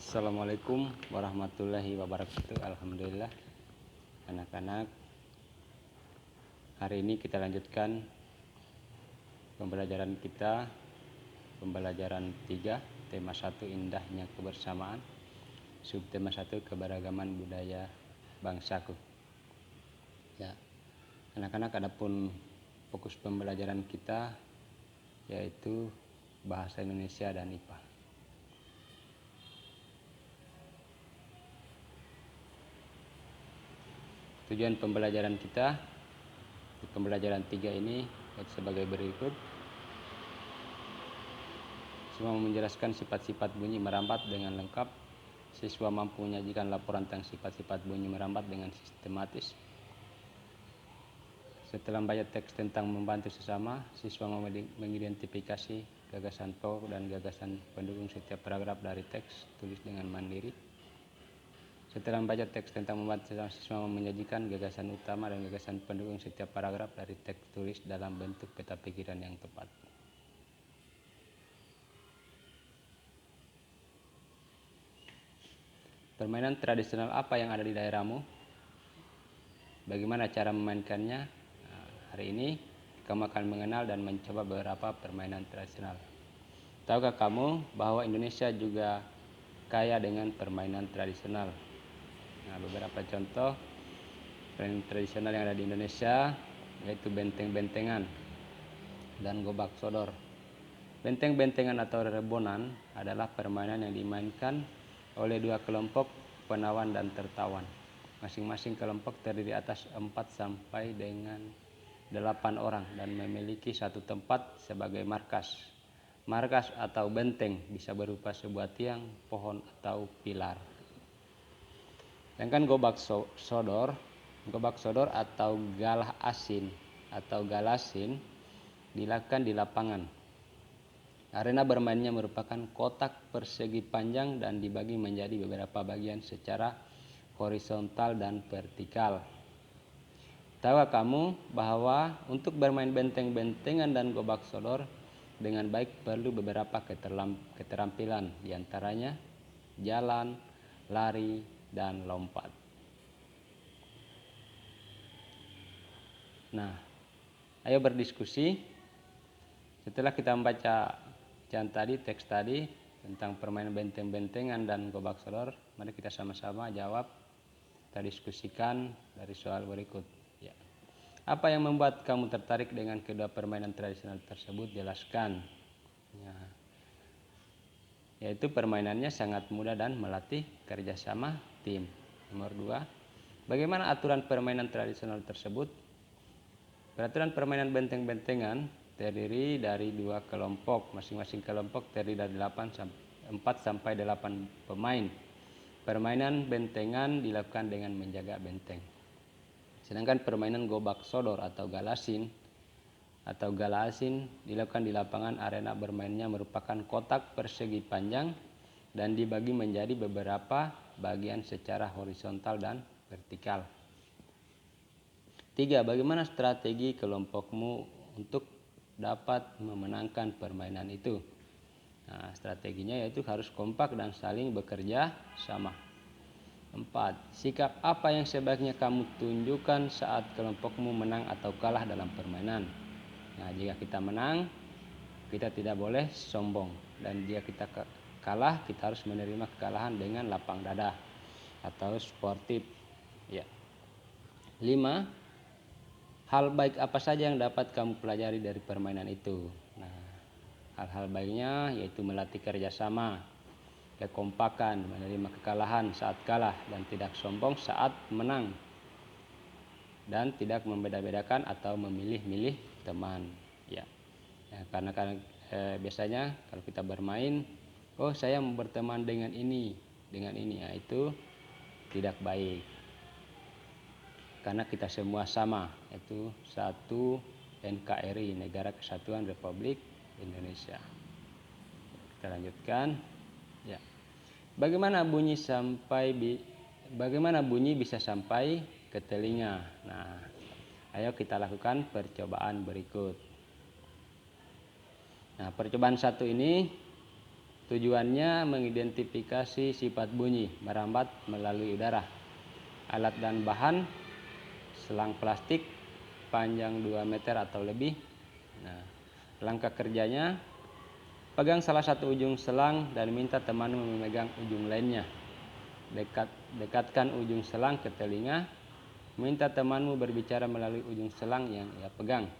Assalamualaikum warahmatullahi wabarakatuh. Alhamdulillah, anak-anak, hari ini kita lanjutkan pembelajaran kita, pembelajaran 3, tema 1 indahnya kebersamaan, subtema 1 keberagaman budaya bangsaku. Ya, anak-anak, adapun fokus pembelajaran kita yaitu bahasa Indonesia dan IPA. Tujuan pembelajaran kita di pembelajaran 3 ini sebagai berikut. Siswa menjelaskan sifat-sifat bunyi merambat dengan lengkap. Siswa mampu menyajikan laporan tentang sifat-sifat bunyi merambat dengan sistematis. Setelah membaca teks tentang membantu sesama, siswa mengidentifikasi gagasan pokok dan gagasan pendukung setiap paragraf dari teks tulis dengan mandiri. Setelah membaca teks tentang membantu sesama, siswa menyajikan gagasan utama dan gagasan pendukung setiap paragraf dari teks tulis dalam bentuk peta pikiran yang tepat. Permainan tradisional apa yang ada di daerahmu? Bagaimana cara memainkannya? Hari ini kamu akan mengenal dan mencoba beberapa permainan tradisional. Tahukah kamu bahwa Indonesia juga kaya dengan permainan tradisional? Nah, beberapa contoh permainan tradisional yang ada di Indonesia yaitu benteng-bentengan dan gobak sodor. Benteng-bentengan atau rebonan adalah permainan yang dimainkan oleh dua kelompok penawan dan tertawan. Masing-masing kelompok terdiri atas 4 sampai dengan 8 orang dan memiliki satu tempat sebagai markas. Markas atau benteng bisa berupa sebuah tiang, pohon, atau pilar. Sedangkan gobak sodor atau galah asin atau galasin dilakukan di lapangan. Arena bermainnya merupakan kotak persegi panjang dan dibagi menjadi beberapa bagian secara horizontal dan vertikal. Tahukah kamu bahwa untuk bermain benteng-bentengan dan gobak sodor dengan baik perlu beberapa keterampilan, diantaranya jalan, lari, dan lompat. Nah, ayo berdiskusi. Setelah kita membaca teks tadi tentang permainan benteng-bentengan dan gobak sodor, mari kita sama-sama jawab, kita diskusikan dari soal berikut. Ya. Apa yang membuat kamu tertarik dengan kedua permainan tradisional tersebut? Jelaskan. Ya. Yaitu permainannya sangat mudah dan melatih kerjasama tim. Nomor 2, bagaimana aturan permainan tradisional tersebut? Peraturan permainan benteng-bentengan terdiri dari 2 kelompok. Masing-masing kelompok terdiri dari 4 sampai 8 pemain. Permainan bentengan dilakukan dengan menjaga benteng. Sedangkan permainan gobak sodor atau galasin dilakukan di lapangan. Arena bermainnya merupakan kotak persegi panjang dan dibagi menjadi beberapa bagian secara horizontal dan vertikal. 3. Bagaimana strategi kelompokmu untuk dapat memenangkan permainan itu? Nah, strateginya yaitu harus kompak dan saling bekerja sama. 4. Sikap apa yang sebaiknya kamu tunjukkan saat kelompokmu menang atau kalah dalam permainan? Nah, jika kita menang, kita tidak boleh sombong, dan jika kita kalah, kita harus menerima kekalahan dengan lapang dada atau sportif. Ya. 5. Hal baik apa saja yang dapat kamu pelajari dari permainan itu? Nah, hal-hal baiknya yaitu melatih kerjasama, kekompakan, menerima kekalahan saat kalah, dan tidak sombong saat menang, dan tidak membeda-bedakan atau memilih-milih teman. Ya, karena biasanya kalau kita bermain, oh saya mau berteman dengan ini, ya, itu tidak baik. Karena kita semua sama, yaitu satu NKRI, Negara Kesatuan Republik Indonesia. Kita lanjutkan. Ya. Bagaimana bunyi bisa sampai ke telinga? Nah, ayo kita lakukan percobaan berikut. Nah, percobaan 1 ini Tujuannya mengidentifikasi sifat bunyi merambat melalui udara. Alat dan bahan: selang plastik panjang 2 meter atau lebih. Nah, langkah kerjanya: pegang salah satu ujung selang dan minta temanmu memegang ujung lainnya. Dekatkan ujung selang ke telinga. Minta temanmu berbicara melalui ujung selang yang ia pegang.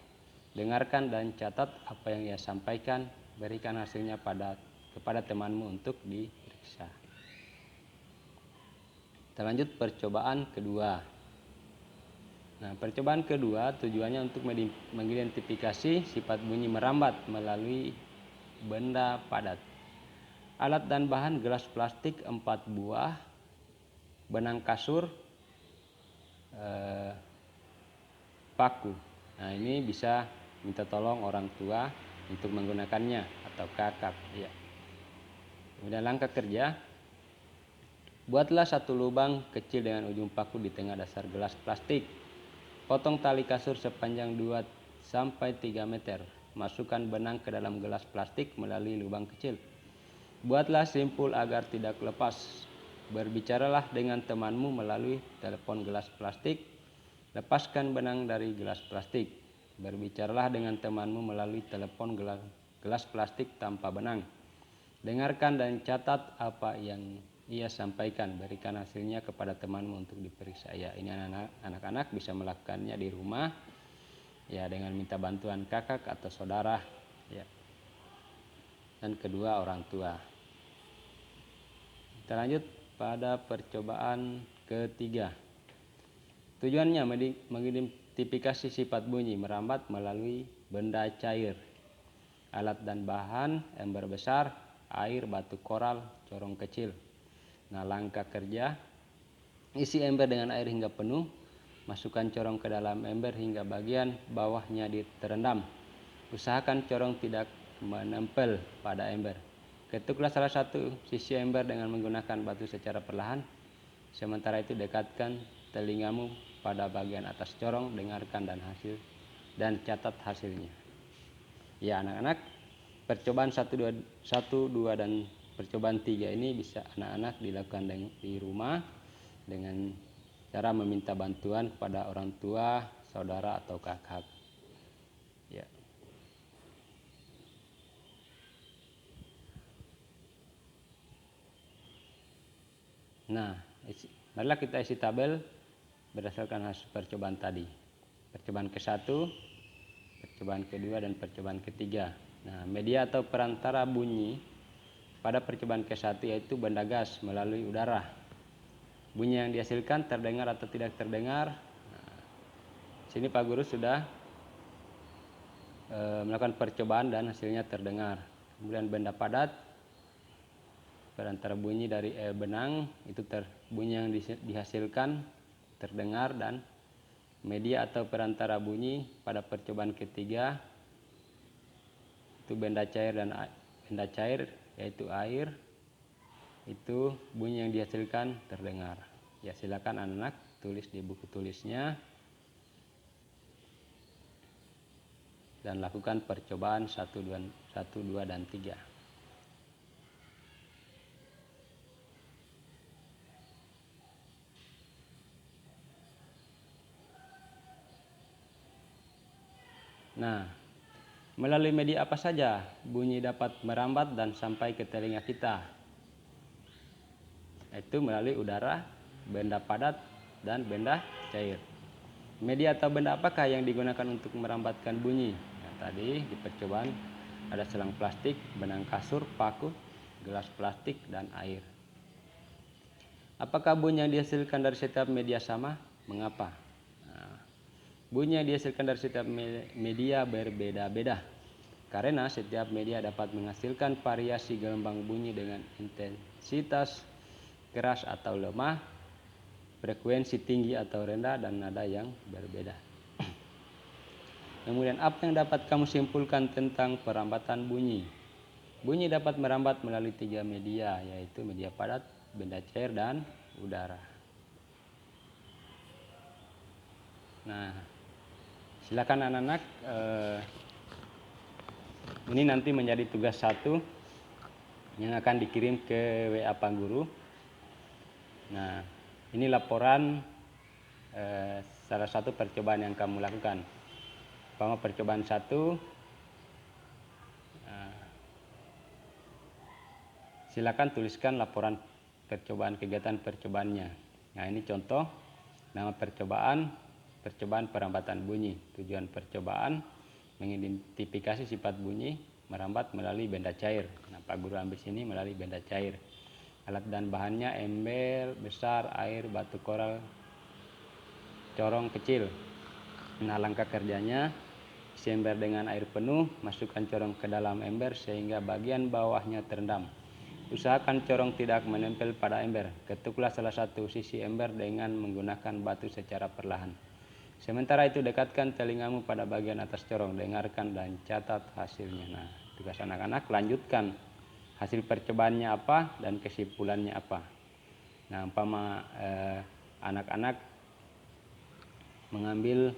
Dengarkan dan catat apa yang ia sampaikan. Berikan hasilnya kepada temanmu untuk diperiksa. Kita lanjut percobaan kedua. Nah, percobaan kedua tujuannya untuk mengidentifikasi sifat bunyi merambat melalui benda padat. Alat dan bahan: gelas plastik 4 buah, benang kasur, paku. Nah, ini bisa minta tolong orang tua untuk menggunakannya atau kakak. Ya. Kemudian langkah kerja: buatlah satu lubang kecil dengan ujung paku di tengah dasar gelas plastik. Potong tali kasur sepanjang 2-3 meter. Masukkan benang ke dalam gelas plastik melalui lubang kecil. Buatlah simpul agar tidak lepas. Berbicaralah dengan temanmu melalui telepon gelas plastik. Lepaskan benang dari gelas plastik. Berbicaralah dengan temanmu melalui telepon gelas plastik tanpa benang. Dengarkan dan catat apa yang ia sampaikan. Berikan hasilnya kepada temanmu untuk diperiksa. Ya, ini anak-anak bisa melakukannya di rumah, ya, dengan minta bantuan kakak atau saudara, ya. Dan kedua, orang tua. Kita lanjut pada percobaan ketiga. Tujuannya mengidentifikasi sifat bunyi merambat melalui benda cair. Alat dan bahan: ember besar, air, batu koral, corong kecil. Nah, langkah kerja: isi ember dengan air hingga penuh. Masukkan corong ke dalam ember hingga bagian bawahnya terendam. Usahakan corong tidak menempel pada ember. Ketuklah salah satu sisi ember dengan menggunakan batu secara perlahan. Sementara itu dekatkan telingamu pada bagian atas corong. Dengarkan dan catat hasilnya. Ya, anak-anak, percobaan 1, 2 dan percobaan 3 ini bisa anak-anak dilakukan di rumah dengan cara meminta bantuan kepada orang tua, saudara atau kakak. Ya. Nah, marilah kita isi tabel berdasarkan hasil percobaan tadi. Percobaan ke-1, percobaan kedua, dan percobaan ketiga. Nah, media atau perantara bunyi pada percobaan ke-1 yaitu benda gas melalui udara. Bunyi yang dihasilkan terdengar atau tidak terdengar. Nah, sini Pak Guru sudah melakukan percobaan dan hasilnya terdengar. Kemudian benda padat, perantara bunyi dari benang itu bunyi yang dihasilkan terdengar. Dan media atau perantara bunyi pada percobaan ketiga itu benda cair yaitu air, itu bunyi yang dihasilkan terdengar. Ya, silakan anak-anak tulis di buku tulisnya dan lakukan percobaan 1, 2 dan 3. Nah, melalui media apa saja bunyi dapat merambat dan sampai ke telinga kita? Itu melalui udara, benda padat, dan benda cair. Media atau benda apakah yang digunakan untuk merambatkan bunyi? Nah, tadi di percobaan ada selang plastik, benang kasur, paku, gelas plastik, dan air. Apakah bunyi yang dihasilkan dari setiap media sama? Mengapa? Nah, bunyi yang dihasilkan dari setiap media berbeda-beda karena setiap media dapat menghasilkan variasi gelombang bunyi dengan intensitas keras atau lemah, frekuensi tinggi atau rendah, dan nada yang berbeda. Kemudian apa yang dapat kamu simpulkan tentang perambatan bunyi? Bunyi dapat merambat melalui 3 media, yaitu media padat, benda cair, dan udara. Nah, silakan anak-anak, ini nanti menjadi tugas 1 yang akan dikirim ke WA Pak Guru. Nah, ini laporan salah satu percobaan yang kamu lakukan. Percobaan 1, silakan tuliskan laporan percobaan kegiatan percobaannya. Nah, ini contoh nama percobaan perambatan bunyi. Tujuan percobaan mengidentifikasi sifat bunyi merambat melalui benda cair. Nah, Pak Guru ambil sini melalui benda cair. Alat dan bahannya ember besar, air, batu koral, corong kecil. Nah, langkah kerjanya, isi ember dengan air penuh, masukkan corong ke dalam ember sehingga bagian bawahnya terendam. Usahakan corong tidak menempel pada ember. Ketuklah salah satu sisi ember dengan menggunakan batu secara perlahan. Sementara itu dekatkan telingamu pada bagian atas corong, dengarkan dan catat hasilnya. Nah, tugas anak-anak, lanjutkan hasil percobaannya apa dan kesimpulannya apa. Nah, umpama anak-anak mengambil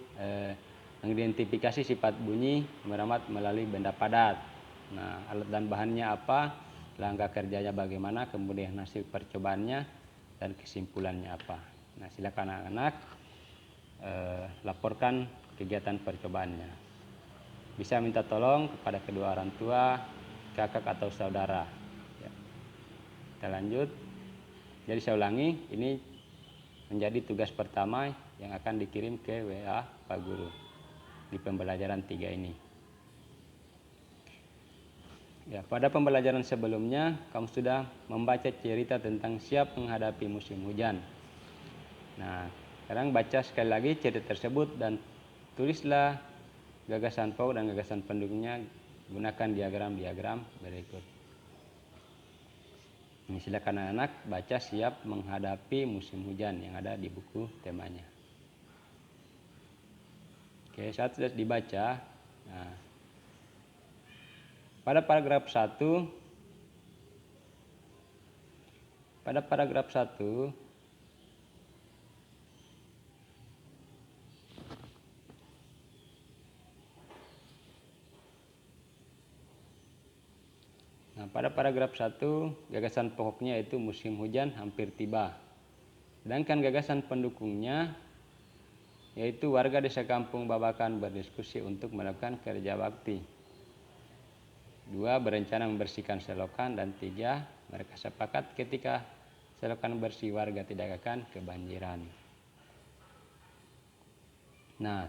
mengidentifikasi sifat bunyi merambat melalui benda padat. Nah, alat dan bahannya apa, langkah kerjanya bagaimana, kemudian hasil percobaannya dan kesimpulannya apa. Nah, silakan anak-anak laporkan kegiatan percobaannya. Bisa minta tolong kepada kedua orang tua, kakak atau saudara. Ya. Kita lanjut. Jadi saya ulangi, ini menjadi tugas pertama yang akan dikirim ke WA Pak Guru di pembelajaran 3 ini. Ya, pada pembelajaran sebelumnya kamu sudah membaca cerita tentang siap menghadapi musim hujan. Nah, sekarang baca sekali lagi cerita tersebut dan tulislah gagasan pokok dan gagasan pendukungnya, gunakan diagram-diagram berikut. Ini silakan anak-anak baca siap menghadapi musim hujan yang ada di buku temanya. Oke, saat sudah dibaca, nah, pada paragraf 1, pada paragraf 1 gagasan pokoknya yaitu musim hujan hampir tiba. Sedangkan gagasan pendukungnya yaitu warga desa Kampung Babakan berdiskusi untuk melakukan kerja bakti. 2, berencana membersihkan selokan. Dan 3, mereka sepakat ketika selokan bersih warga tidak akan kebanjiran. Nah,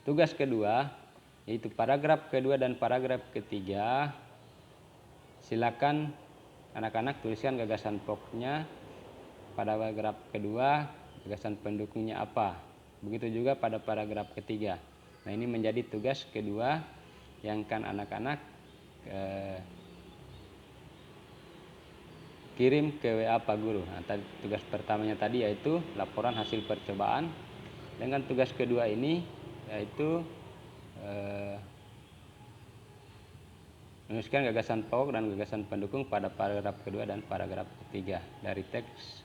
tugas kedua yaitu paragraf kedua dan paragraf ketiga, silakan anak-anak tuliskan gagasan pokoknya. Pada paragraf kedua, gagasan pendukungnya apa. Begitu juga pada paragraf ketiga. Nah, ini menjadi tugas kedua yang akan anak-anak kirim ke WA Pak Guru. Nah, tugas pertamanya tadi yaitu laporan hasil percobaan. Dengan tugas kedua ini yaitu menuliskan gagasan pokok dan gagasan pendukung pada paragraf kedua dan paragraf ketiga dari teks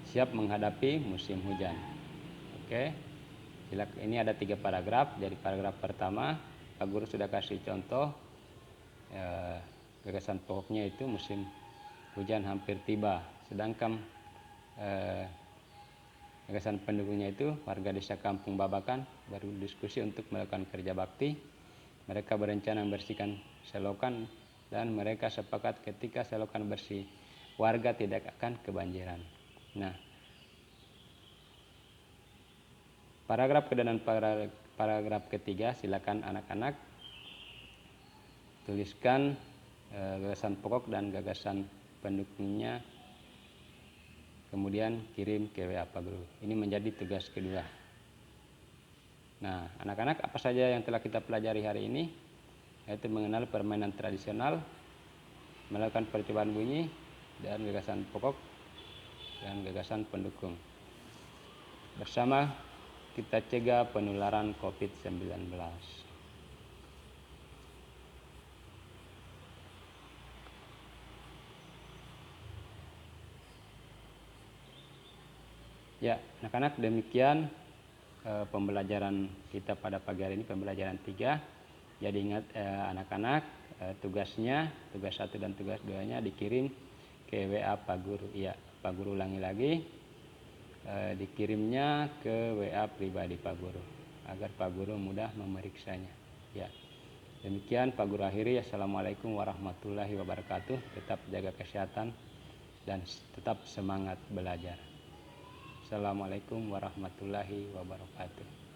siap menghadapi musim hujan. Oke, ini ada 3 paragraf. Jadi paragraf pertama Pak Guru sudah kasih contoh, gagasan pokoknya itu musim hujan hampir tiba. Sedangkan gagasan pendukungnya itu warga desa Kampung Babakan baru diskusi untuk melakukan kerja bakti. Mereka berencana membersihkan selokan dan mereka sepakat ketika selokan bersih warga tidak akan kebanjiran. Nah, paragraf kedua dan paragraf ketiga silakan anak-anak tuliskan gagasan pokok dan gagasan pendukungnya, kemudian kirim ke WA Pak Guru. Ini menjadi tugas kedua. Nah, anak-anak, apa saja yang telah kita pelajari hari ini? Yaitu mengenal permainan tradisional, melakukan percobaan bunyi, dan gagasan pokok dan gagasan pendukung. Bersama kita cegah penularan COVID-19. Ya, anak-anak, demikian pembelajaran kita pada pagi hari ini, pembelajaran 3. Jadi ingat anak-anak, tugasnya, tugas 1 dan tugas 2-nya dikirim ke WA Pak Guru. Iya, Pak Guru ulangi lagi, dikirimnya ke WA pribadi Pak Guru agar Pak Guru mudah memeriksanya. Ya, demikian Pak Guru akhiri. Assalamualaikum warahmatullahi wabarakatuh. Tetap jaga kesehatan dan tetap semangat belajar. Assalamualaikum warahmatullahi wabarakatuh.